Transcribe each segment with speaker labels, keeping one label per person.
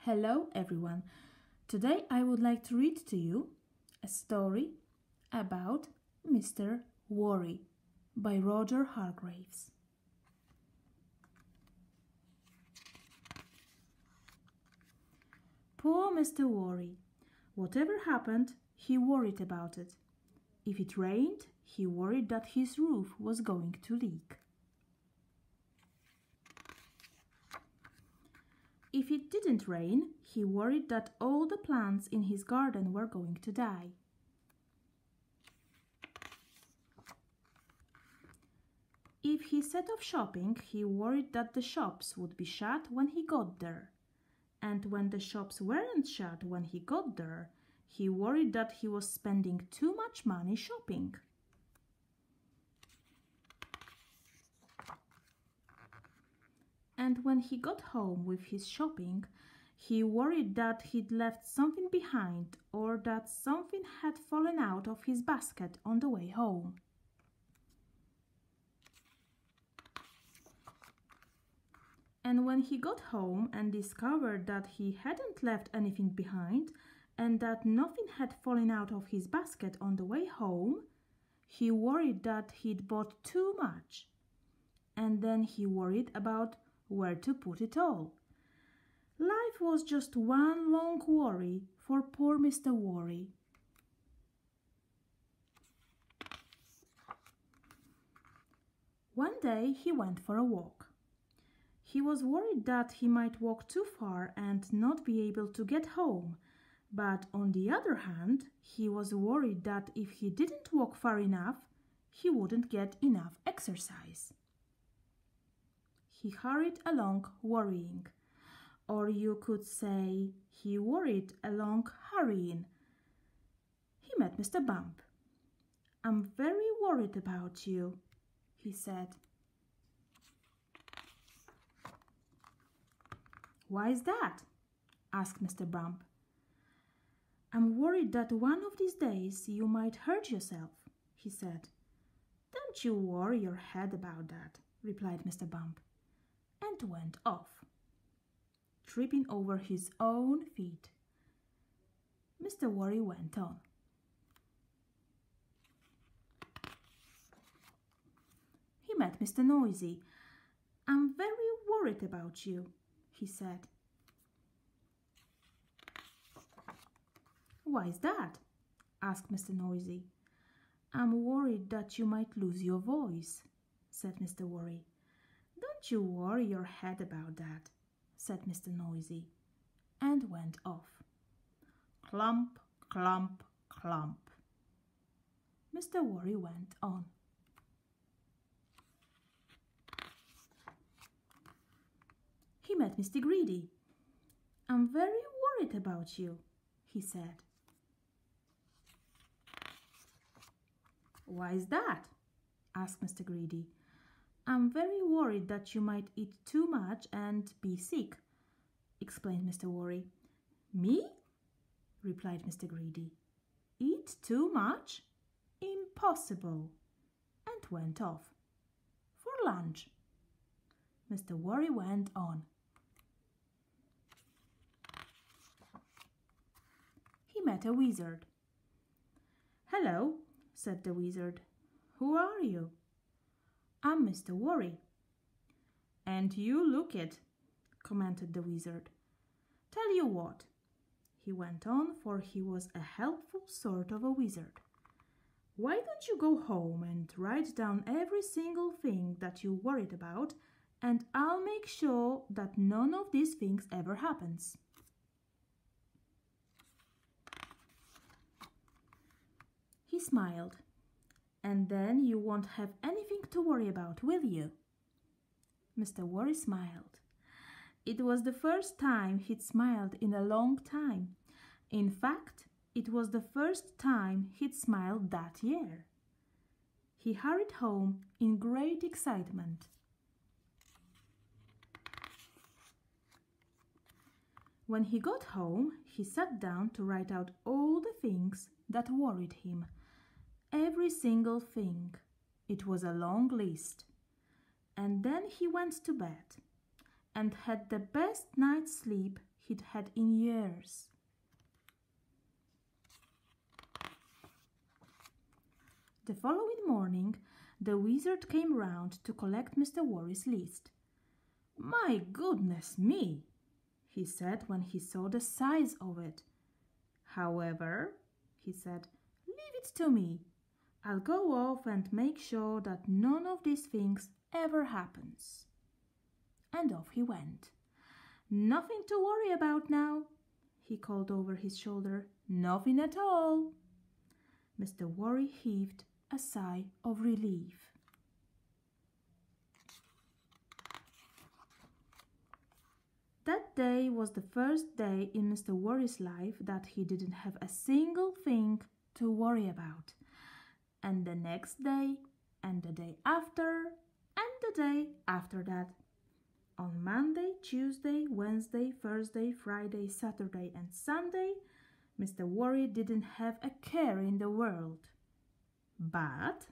Speaker 1: Hello everyone. Today I would like to read to you a story about Mr. Worry by Roger Hargreaves. Poor Mr. Worry. Whatever happened, he worried about it. If it rained, he worried that his roof was going to leak. If it didn't rain, he worried that all the plants in his garden were going to die. If he set off shopping, he worried that the shops would be shut when he got there. And when the shops weren't shut when he got there, he worried that he was spending too much money shopping. And when he got home with his shopping, he worried that he'd left something behind or that something had fallen out of his basket on the way home. And when he got home and discovered that he hadn't left anything behind and that nothing had fallen out of his basket on the way home, he worried that he'd bought too much. And then he worried about where to put it all. Life was just one long worry for poor Mr. Worry. One day he went for a walk. He was worried that he might walk too far and not be able to get home, but on the other hand, he was worried that if he didn't walk far enough, he wouldn't get enough exercise. He hurried along worrying, or you could say he worried along hurrying. He met Mr. Bump. "I'm very worried about you," he said. "Why is that?" asked Mr. Bump. "I'm worried that one of these days you might hurt yourself," he said. "Don't you worry your head about that," replied Mr. Bump, and went off, tripping over his own feet. Mr. Worry went on. He met Mr. Noisy. "I'm very worried about you," he said. "Why is that?" asked Mr. Noisy. "I'm worried that you might lose your voice," said Mr. Worry. "Don't you worry your head about that," said Mr. Noisy, and went off. Clump, clump, clump. Mr. Worry went on. He met Mr. Greedy. "I'm very worried about you," he said. "Why is that?" asked Mr. Greedy. "I'm very worried that you might eat too much and be sick," explained Mr. Worry. "Me?" replied Mr. Greedy. "Eat too much? Impossible!" and went off. For lunch. Mr. Worry went on. He met a wizard. "Hello," said the wizard. "Who are you?" "I'm Mr. Worry." "And you look it," commented the wizard. "Tell you what," he went on, for he was a helpful sort of a wizard. "Why don't you go home and write down every single thing that you worried about, and I'll make sure that none of these things ever happens." He smiled. "And then you won't have anything to worry about, will you?" Mr. Worry smiled. It was the first time he'd smiled in a long time. In fact, it was the first time he'd smiled that year. He hurried home in great excitement. When he got home, he sat down to write out all the things that worried him. Every single thing. It was a long list. And then he went to bed and had the best night's sleep he'd had in years. The following morning, the wizard came round to collect Mr. Worry's list. "My goodness me!" he said when he saw the size of it. "However," he said, "leave it to me. I'll go off and make sure that none of these things ever happens." And off he went. "Nothing to worry about now," he called over his shoulder. "Nothing at all." Mr. Worry heaved a sigh of relief. That day was the first day in Mr. Worry's life that he didn't have a single thing to worry about. And the next day, and the day after, and the day after that. On Monday, Tuesday, Wednesday, Thursday, Friday, Saturday, and Sunday, Mr. Worry didn't have a care in the world. But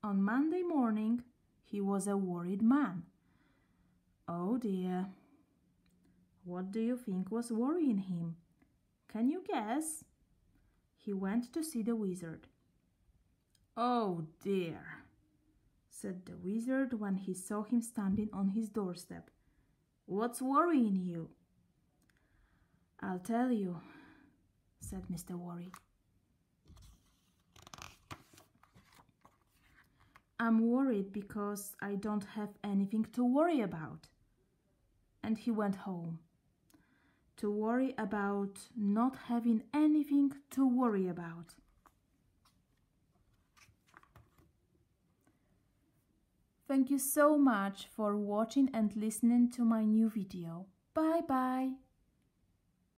Speaker 1: on Monday morning, he was a worried man. Oh dear. What do you think was worrying him? Can you guess? He went to see the wizard. "Oh dear," said the wizard when he saw him standing on his doorstep. "What's worrying you?" "I'll tell you," said Mr. Worry. "I'm worried because I don't have anything to worry about." And he went home. To worry about not having anything to worry about. Thank you so much for watching and listening to my new video. Bye bye.